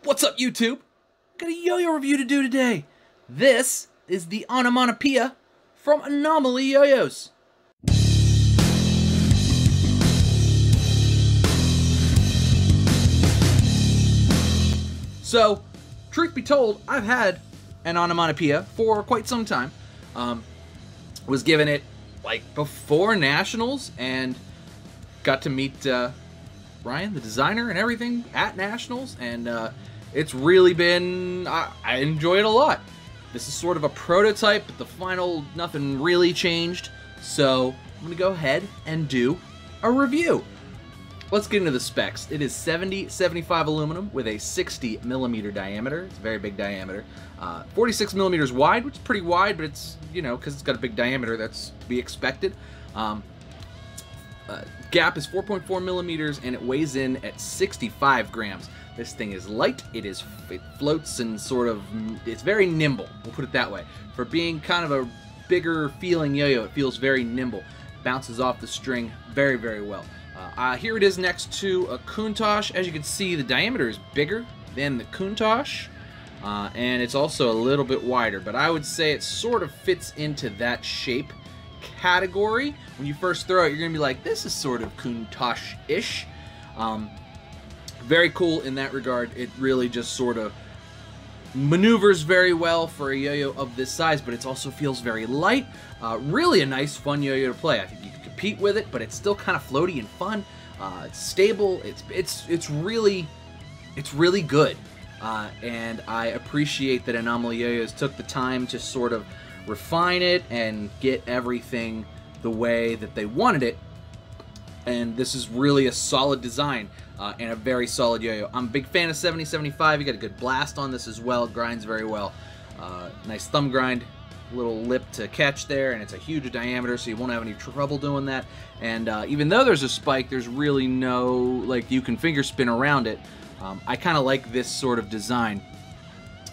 What's up, YouTube? Got a yo-yo review to do today. This is the Onomatopoeia from Anomaly Yoyos. So, truth be told, I've had an Onomatopoeia for quite some time. Was given it like before Nationals and got to meet Ryan, the designer, and everything at Nationals, and it's really been, I enjoy it a lot. This is sort of a prototype, but the final, nothing really changed, so I'm gonna go ahead and do a review. Let's get into the specs. It is 70-75 aluminum with a 60 millimeter diameter. It's a very big diameter. 46 millimeters wide, which is pretty wide, but it's, you know, because it's got a big diameter, that's to be expected. Gap is 4.4 millimeters, and it weighs in at 65 grams. This thing is light. It floats and sort of, it's very nimble. We'll put it that way. For being kind of a bigger feeling yo-yo, it feels very nimble. Bounces off the string very, very well. Here it is next to a Countach. As you can see, the diameter is bigger than the Countach, and it's also a little bit wider, but I would say it sort of fits into that shape category. When you first throw it, you're going to be like, this is sort of Countach-ish. Very cool in that regard. It really just sort of maneuvers very well for a yo-yo of this size, but it also feels very light. Really a nice, fun yo-yo to play. I think you can compete with it, but it's still kind of floaty and fun. It's stable. It's really good. And I appreciate that Anomaly Yoyos took the time to sort of refine it and get everything the way that they wanted it. And this is really a solid design and a very solid yo-yo. I'm a big fan of 70-75. You got a good blast on this as well. It grinds very well. Nice thumb grind, little lip to catch there, and it's a huge diameter, so you won't have any trouble doing that. And even though there's a spike, there's really no, like, you can finger spin around it. I kind of like this sort of design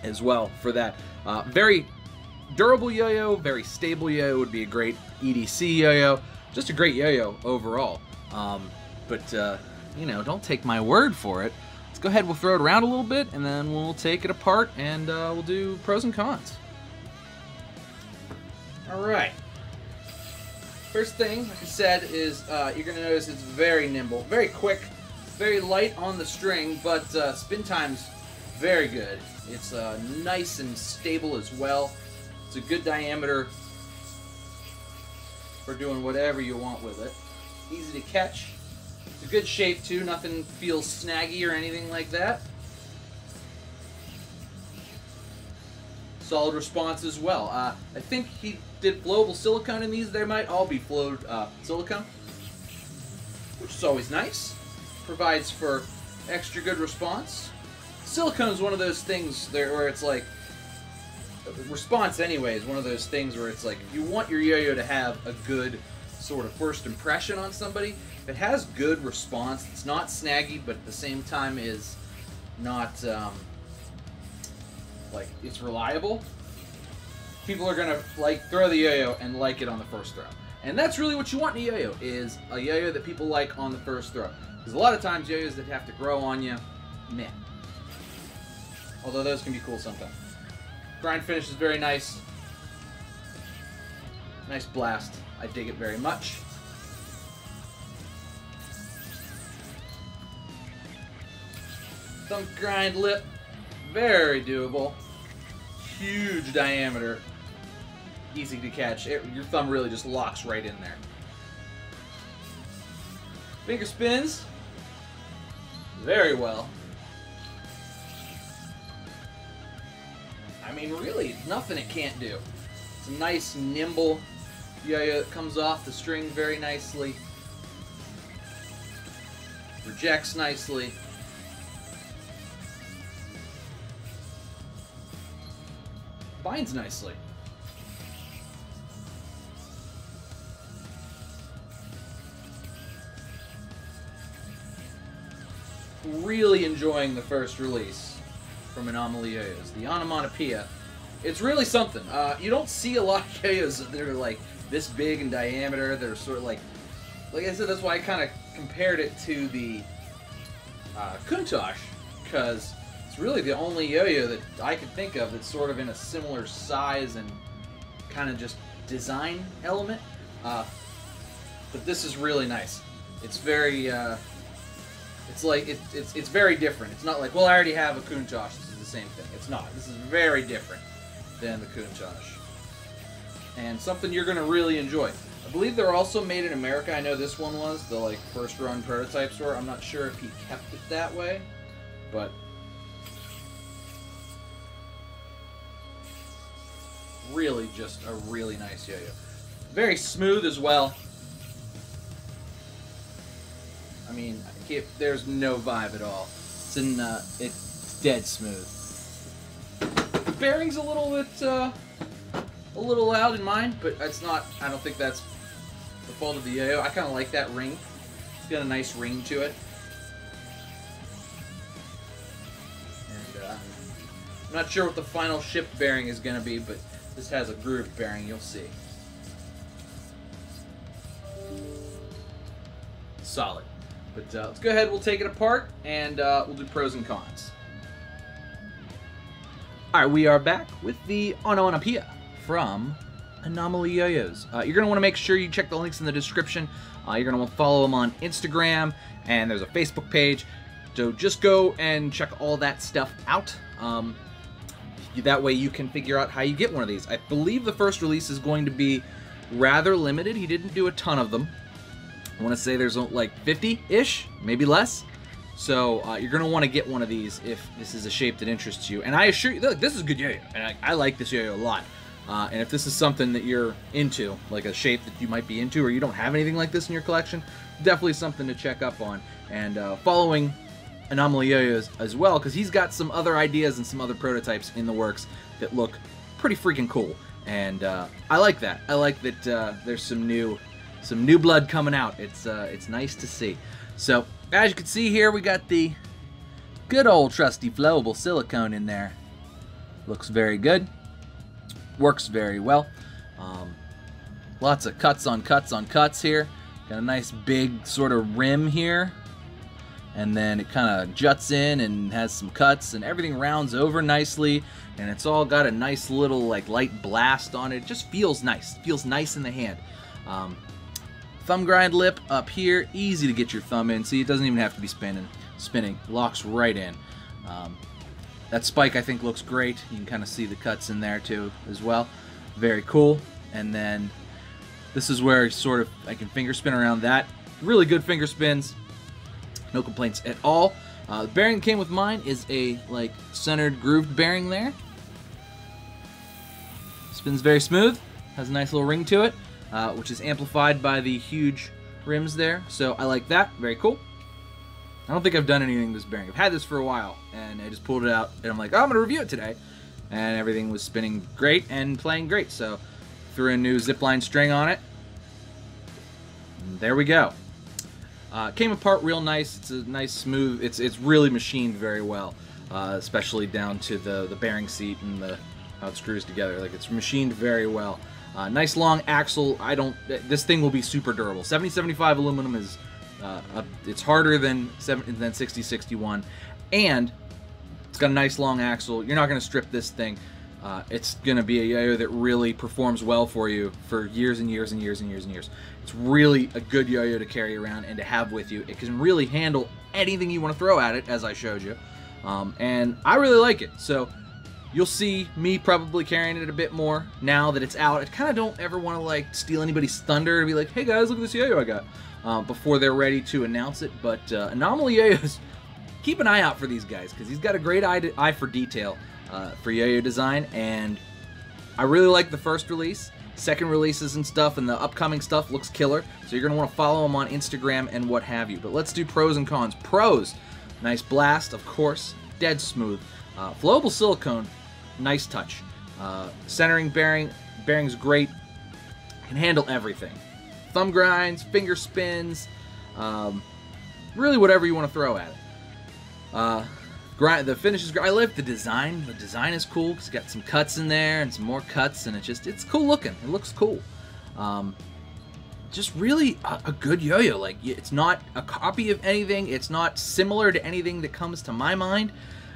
as well for that. Very durable yo-yo, very stable yo-yo, would be a great EDC yo-yo. Just a great yo-yo overall. You know, don't take my word for it. Let's go ahead, we'll throw it around a little bit, and then we'll take it apart, and we'll do pros and cons. Alright. First thing, like I said, is you're going to notice it's very nimble, very quick, very light on the string, but spin time's very good. It's nice and stable as well. It's a good diameter for doing whatever you want with it. Easy to catch. It's a good shape too, nothing feels snaggy or anything like that. Solid response as well. I think he did flowable silicone in these. They might all be flowed silicone, which is always nice. Provides for extra good response. Silicone is one of those things there where it's like, response anyway is one of those things where it's like, if you want your yo-yo to have a good sort of first impression on somebody, if it has good response, it's not snaggy, but at the same time is not like, it's reliable, people are gonna like throw the yo-yo and like it on the first throw. And that's really what you want in a yo-yo, is a yo-yo that people like on the first throw. Because a lot of times yo-yos that have to grow on you, meh. Although those can be cool sometimes. Grind finish is very nice. Nice blast. I dig it very much. Thumb grind lip, very doable. Huge diameter. Easy to catch. Your thumb really just locks right in there. Finger spins very well. I mean, really, nothing it can't do. It's a nice, nimble yo-yo that comes off the string very nicely. Projects nicely. Binds nicely. Really enjoying the first release from Anomaly Yoyos. The Onomatopoeia. It's really something. You don't see a lot of yo-yos that are like this big in diameter. They're sort of like I said, that's why I kind of compared it to the Countach, because it's really the only yo-yo that I can think of that's sort of in a similar size and kind of just design element. But this is really nice. It's very, it's like, it's very different. It's not like, well, I already have a Kuntosh, this is the same thing. It's not. This is very different than the Kuntosh. And something you're going to really enjoy. I believe they're also made in America. I know this one was, the like first run prototypes were. I'm not sure if he kept it that way, but really just a really nice yo-yo. Very smooth as well. I mean, there's no vibe at all. It's dead smooth. The bearing's a little bit, a little loud in mine, but it's not. I don't think that's the fault of the yo-yo. I kind of like that ring. It's got a nice ring to it. And I'm not sure what the final ship bearing is going to be, but this has a groove bearing. You'll see. Solid. But let's go ahead, we'll take it apart, and we'll do pros and cons. Alright, we are back with the Onomatopoeia from Anomaly Yoyos. You're going to want to make sure you check the links in the description. You're going to want to follow them on Instagram, and there's a Facebook page. So just go and check all that stuff out. That way you can figure out how you get one of these. I believe the first release is going to be rather limited. He didn't do a ton of them. I want to say there's like 50-ish, maybe less. So you're going to want to get one of these if this is a shape that interests you. And I assure you, look, this is a good yo-yo. And I like this yo-yo a lot. And if this is something that you're into, like a shape that you might be into, or you don't have anything like this in your collection, definitely something to check up on. And following Anomaly Yoyos as well, because he's got some other ideas and some other prototypes in the works that look pretty freaking cool. And I like that. I like that there's some new blood coming out. It's nice to see. So as you can see here, we got the good old trusty flowable silicone in there. Looks very good. Works very well. Lots of cuts on cuts on cuts here. Got a nice big sort of rim here. And then it kind of juts in and has some cuts, and everything rounds over nicely, and it's all got a nice little like light blast on it. It just feels nice. It feels nice in the hand. Thumb grind lip up here, easy to get your thumb in. See, it doesn't even have to be spinning. Locks right in. That spike I think looks great. You can kind of see the cuts in there too as well. Very cool. And then this is where sort of I can finger spin around that. Really good finger spins. No complaints at all. The bearing that came with mine is a like centered grooved bearing there. Spins very smooth. Has a nice little ring to it, which is amplified by the huge rims there. So I like that. Very cool. I don't think I've done anything with this bearing. I've had this for a while, and I just pulled it out, and I'm like, oh, I'm going to review it today. And everything was spinning great and playing great. So threw a new Zipline string on it. And there we go. Came apart real nice. It's a nice smooth. It's really machined very well, especially down to the bearing seat and how it screws together. Like, it's machined very well. Nice long axle. This thing will be super durable. 7075 aluminum is it's harder than 6061, and it's got a nice long axle. You're not going to strip this thing. It's going to be a yo-yo that really performs well for you for years and years and years and years and years. It's really a good yo-yo to carry around and to have with you. It can really handle anything you want to throw at it, as I showed you. And I really like it. So you'll see me probably carrying it a bit more now that it's out. I kind of don't ever want to like steal anybody's thunder and be like, hey guys, look at this yo-yo I got, before they're ready to announce it. But Anomaly Yoyos, keep an eye out for these guys, because he's got a great eye for detail. For yo-yo design, and I really like the first release. Second releases and stuff, and the upcoming stuff looks killer, so you're going to want to follow him on Instagram and what have you. But let's do pros and cons. Pros: nice blast, of course, dead smooth. Flowable silicone, nice touch. Centering bearing's great, can handle everything. Thumb grinds, finger spins, really whatever you want to throw at it. The finish is great. I like the design. The design is cool. It's got some cuts in there and some more cuts, and it's cool looking. It looks cool. Just really a good yo-yo. Like, it's not a copy of anything. It's not similar to anything that comes to my mind.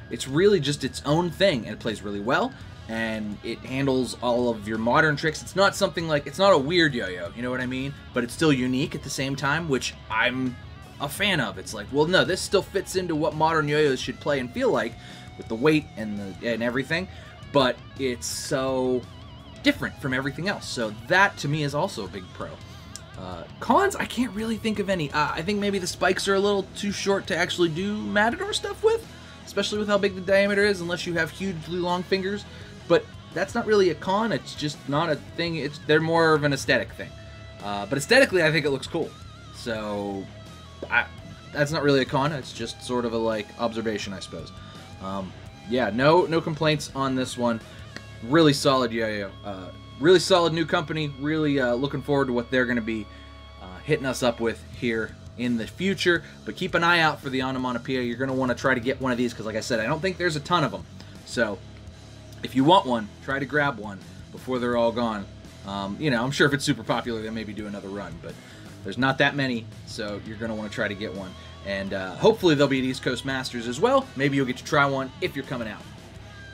It's really just its own thing, and it plays really well, and it handles all of your modern tricks. It's not something like, it's not a weird yo-yo, you know what I mean? But it's still unique at the same time, which I'm a fan of. It's like, well, no, this still fits into what modern yo-yos should play and feel like, with the weight and everything, but it's so different from everything else. So that, to me, is also a big pro. Cons, I can't really think of any. I think maybe the spikes are a little too short to actually do Matador stuff with, especially with how big the diameter is, unless you have hugely long fingers. But that's not really a con. It's just not a thing. They're more of an aesthetic thing. But aesthetically, I think it looks cool. So that's not really a con. It's just sort of a like observation, I suppose. Yeah, no complaints on this one. Really solid yo-yo. Really solid new company. Really looking forward to what they're going to be hitting us up with here in the future. But keep an eye out for the Onomatopoeia. You're going to want to try to get one of these because, like I said, I don't think there's a ton of them. So if you want one, try to grab one before they're all gone. You know, I'm sure if it's super popular, they maybe do another run, but there's not that many, so you're going to want to try to get one. And hopefully they'll be at East Coast Masters as well. Maybe you'll get to try one if you're coming out.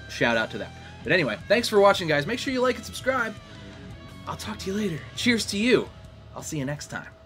Shout out to them. But anyway, thanks for watching, guys. Make sure you like and subscribe. I'll talk to you later. Cheers to you. I'll see you next time.